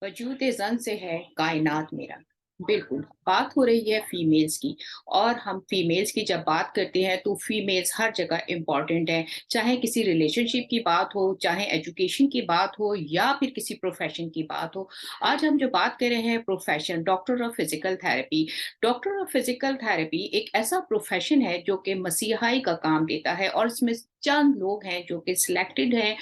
वजूद ज़न से है कायनात मेरा। बिल्कुल, बात हो रही है फीमेल्स की और हम फीमेल्स की जब बात करते हैं तो फीमेल्स हर जगह इम्पोर्टेंट हैं। चाहे किसी रिलेशनशिप की बात हो, चाहे एजुकेशन की बात हो या फिर किसी प्रोफ़ेशन की बात हो। आज हम जो बात कर रहे हैं profession doctor of physical therapy. Doctor of physical therapy एक ऐसा प्रोफ़ेशन है जो कि मसीहाई का काम देता है और इसमें चंद लोग हैं जो कि सिलेक्टेड हैं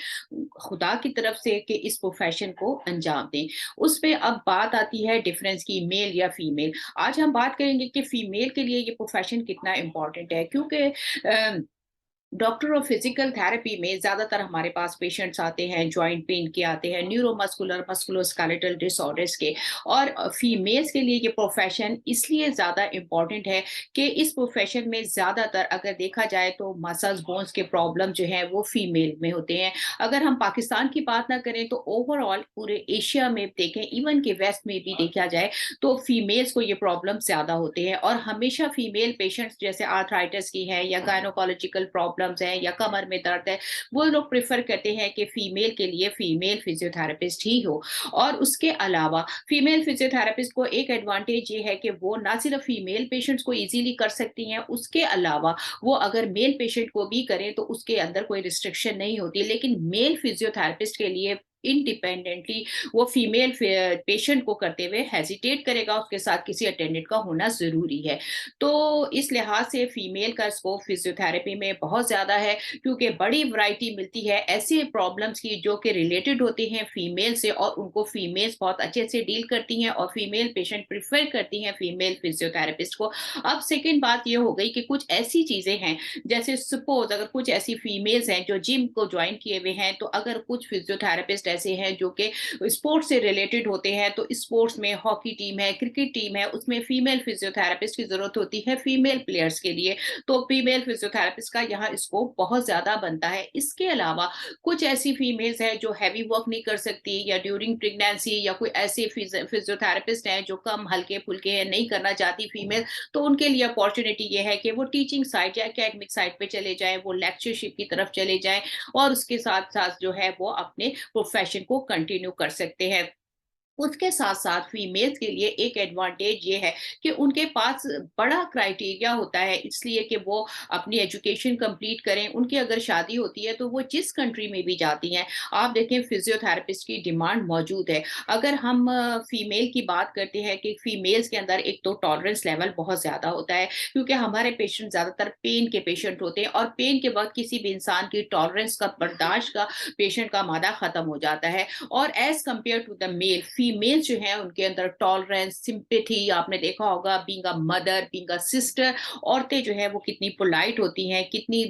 खुदा की तरफ से कि इस प्रोफ़ेशन को अंजाम दें। उस पे अब बात आती है डिफरेंस की मेल या फीमेल। आज हम बात करेंगे कि फीमेल के लिए ये प्रोफेशन कितना इम्पोर्टेंट है क्योंकि डॉक्टर ऑफ फिजिकल थेरेपी में ज्यादातर हमारे पास पेशेंट्स आते हैं जॉइंट पेन के आते हैं न्यूरोमस्कुलर मस्कुलोस्केलेटल डिसऑर्डर्स के और फीमेल्स के लिए ये प्रोफेशन इसलिए ज्यादा इम्पोर्टेंट है कि इस प्रोफेशन में ज्यादातर अगर देखा जाए तो मसल्स बोन्स के प्रॉब्लम जो है वो फीमेल में होते हैं। अगर हम पाकिस्तान की बात ना करें तो ओवरऑल पूरे एशिया में देखें इवन के वेस्ट में भी देखा जाए तो फीमेल्स को ये प्रॉब्लम ज्यादा होते हैं और हमेशा फीमेल पेशेंट्स जैसे आर्थराइटिस की है या गायनोकोलॉजिकल प्रॉब्लम्स हैं या कमर में दर्द है, वो लोग प्रेफर करते हैं कि फीमेल के लिए फीमेल फिजियोथेरेपिस्ट ही हो। और उसके अलावा फीमेल फिजियोथेरेपिस्ट को एक एडवांटेज ये है कि वो ना सिर्फ फीमेल पेशेंट्स को इजीली कर सकती हैं, उसके अलावा वो अगर मेल पेशेंट को भी करें तो उसके अंदर कोई रिस्ट्रिक्शन नहीं होती, लेकिन मेल फिजियोथेरेपिस्ट के लिए इंडिपेंडेंटली वो फीमेल पेशेंट को करते हुए हेजिटेट करेगा, उसके साथ किसी अटेंडेंट का होना जरूरी है। तो इस लिहाज से फीमेल का स्कोप फिजियोथेरेपी में बहुत ज्यादा है क्योंकि बड़ी वैरायटी मिलती है ऐसे प्रॉब्लम्स की जो कि रिलेटेड होती हैं फीमेल से और उनको फीमेल्स बहुत अच्छे से डील करती हैं और फीमेल पेशेंट प्रिफर करती हैं फीमेल फिजियोथेरेपिस्ट को। अब सेकेंड बात ये हो गई कि कुछ ऐसी चीजें हैं जैसे सपोज अगर कुछ ऐसी फीमेल्स हैं जो जिम को ज्वाइन किए हुए हैं, तो अगर कुछ फिजियोथेरेपिस्ट ऐसे हैं जो कि स्पोर्ट्स से रिलेटेड होते हैं, तो स्पोर्ट्स में हॉकी टीम है, क्रिकेट टीम है, उसमें फीमेल फिजियोथेरेपिस्ट की जरूरत होती है फीमेल प्लेयर्स के लिए। तो फीमेल फिजियोथेरेपिस्ट का यहाँ स्कोप बहुत ज्यादा बनता है। इसके अलावा कुछ ऐसी फीमेल्स हैं जो हैवी वर्क नहीं कर सकती या ड्यूरिंग प्रेगनेंसी या कोई ऐसे फिजियोथेरेपिस्ट हैं जो कम हल्के फुल्के हैं, नहीं करना चाहती फीमेल, तो उनके लिए अपॉर्चुनिटी ये है कि वो टीचिंग साइड या एकेडमिक साइड पे चले जाएं, वो लेक्चरशिप की तरफ चले जाएं और उसके साथ साथ जो है वो अपने प्रोफेशन को कंटिन्यू कर सकते हैं। उसके साथ-साथ फीमेल्स के लिए एक एडवांटेज ये है कि उनके पास बड़ा क्राइटेरिया होता है इसलिए कि वो अपनी एजुकेशन कंप्लीट करें। उनकी अगर शादी होती है तो वो जिस कंट्री में भी जाती हैं, आप देखें फिजियोथेरेपिस्ट की डिमांड मौजूद है। अगर हम फीमेल की बात करते हैं कि फीमेल्स के अंदर एक तो टॉलरेंस लेवल बहुत ज़्यादा होता है क्योंकि हमारे पेशेंट ज़्यादातर पेन के पेशेंट होते हैं और पेन के वक़्त किसी भी इंसान की टॉलरेंस का बर्दाश्त का पेशेंट का मादा खत्म हो जाता है। और as compared to the male female जो है उनके अंदर टॉलरेंस सिंपैथी आपने देखा होगा being a mother being a sister. औरतें जो है वो कितनी पोलाइट होती हैं, कितनी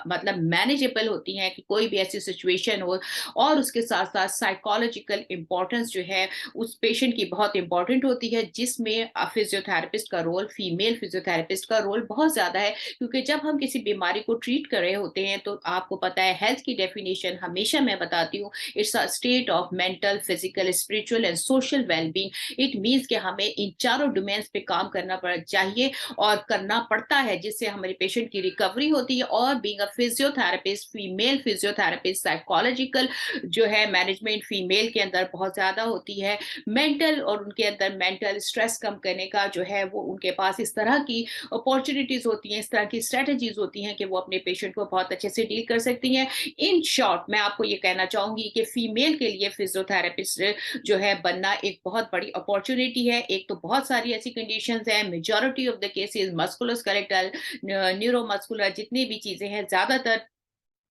मतलब मैनेजेबल होती हैं कि कोई भी ऐसी सिचुएशन हो। और उसके साथ साथ साइकोलॉजिकल इंपॉर्टेंस जो है उस पेशेंट की बहुत इंपॉर्टेंट होती है जिसमें फिजियोथेरेपिस्ट का रोल फीमेल फिजियोथेरेपिस्ट का रोल बहुत ज्यादा है क्योंकि जब हम किसी बीमारी को ट्रीट कर रहे होते हैं तो आपको पता है हेल्थ की डेफिनेशन हमेशा मैं बताती हूँ, it's a state of mental physical spiritual and social wellbeing. It means कि हमें इन चारों डोमेन्स पे काम करना पड़ चाहिए और करना पड़ता है जिससे हमारे पेशेंट की रिकवरी होती है। और being a physiotherapist female physiotherapist psychological जो है मैनेजमेंट फीमेल के अंदर बहुत ज्यादा होती है। मेंटल और उनके अंदर मेंटल स्ट्रेस कम करने का जो है वो उनके पास इस तरह की अपॉर्चुनिटीज होती हैं, इस तरह की स्ट्रेटजीज होती हैं कि वो अपने पेशेंट को बहुत अच्छे से डील कर सकती हैं। इन शॉर्ट मैं आपको ये कहना चाहूंगी कि फीमेल के लिए फिजियोथेरेपिस्ट जो है बनना एक बहुत बड़ी अपॉर्चुनिटी है। एक तो बहुत सारी ऐसी कंडीशंस हैं, majority of the cases musculoskeletal neuromuscular जितनी भी चीजें हैं ज्यादातर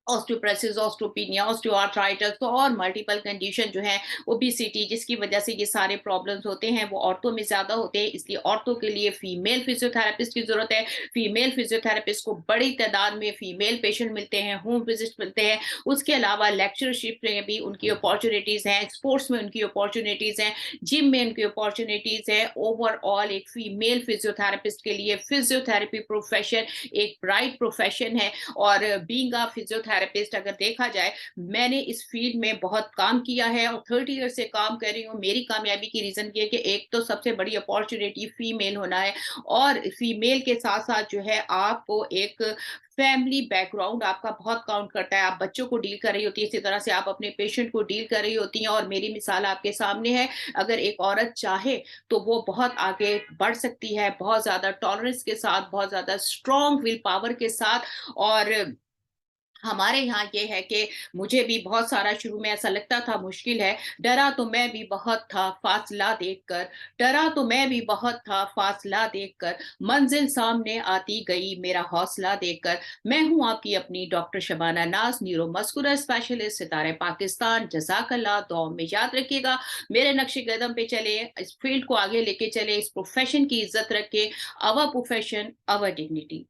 ऑस्टियोप्रोसिस, ऑस्टियोपेनिया, ऑस्टियोआर्थराइटिस तो और मल्टीपल कंडीशन जो है ओबेसिटी जिसकी वजह से ये सारे प्रॉब्लम्स होते हैं वो औरतों में ज्यादा होते हैं, इसलिए औरतों के लिए फीमेल फिजियोथेरेपिस्ट की जरूरत है। फीमेल फिजियोथेरेपिस्ट को बड़ी तादाद में फीमेल पेशेंट मिलते हैं, होम विजिट मिलते हैं। उसके अलावा लेक्चरशिप में भी उनकी अपॉर्चुनिटीज हैं, स्पोर्ट्स में उनकी अपॉर्चुनिटीज हैं, जिम में उनकी अपॉर्चुनिटीज है। ओवरऑल एक फीमेल फिजियोथेरेपिस्ट के लिए फिजियोथेरेपी प्रोफेशन एक ब्राइट प्रोफेशन है। और बीइंग अ फिजियोथेरेपिस्ट थेरेपिस्ट अगर देखा जाए, मैंने इस फ़ील्ड में बहुत काम किया है और 30 ईयर से काम कर रही हूँ। मेरी कामयाबी की रीज़न ये है कि एक तो सबसे बड़ी अपॉर्च्युनिटी फीमेल होना है और फीमेल के साथ-साथ जो है आपको एक फैमिली बैकग्राउंड आपका बहुत काउंट करता है। आप बच्चों को डील कर रही होती हैं, इसी तरह से आप अपने पेशेंट को डील कर रही होती हैं और मेरी मिसाल आपके सामने है। अगर एक औरत चाहे तो वो बहुत आगे बढ़ सकती है, बहुत ज़्यादा टॉलरेंस के साथ, बहुत ज़्यादा स्ट्रॉन्ग विल पावर के साथ। और हमारे यहाँ ये है कि मुझे भी बहुत सारा शुरू में ऐसा लगता था मुश्किल है, डरा तो मैं भी बहुत था फासला देखकर, डरा तो मैं भी बहुत था फासला देखकर, मंजिल सामने आती गई मेरा हौसला देखकर। मैं हूँ आपकी अपनी डॉक्टर शबाना नाज़, न्यूरोमस्कुलर स्पेशलिस्ट, सितारे पाकिस्तान, जज़ाकल्लाह, दुआओं में याद रखिएगा। मेरे नक्शे कदम पे चले, इस फील्ड को आगे लेके चले, इस प्रोफ़ेशन की इज़्ज़त रखें, आवर प्रोफ़ेशन, आवर डिग्निटी।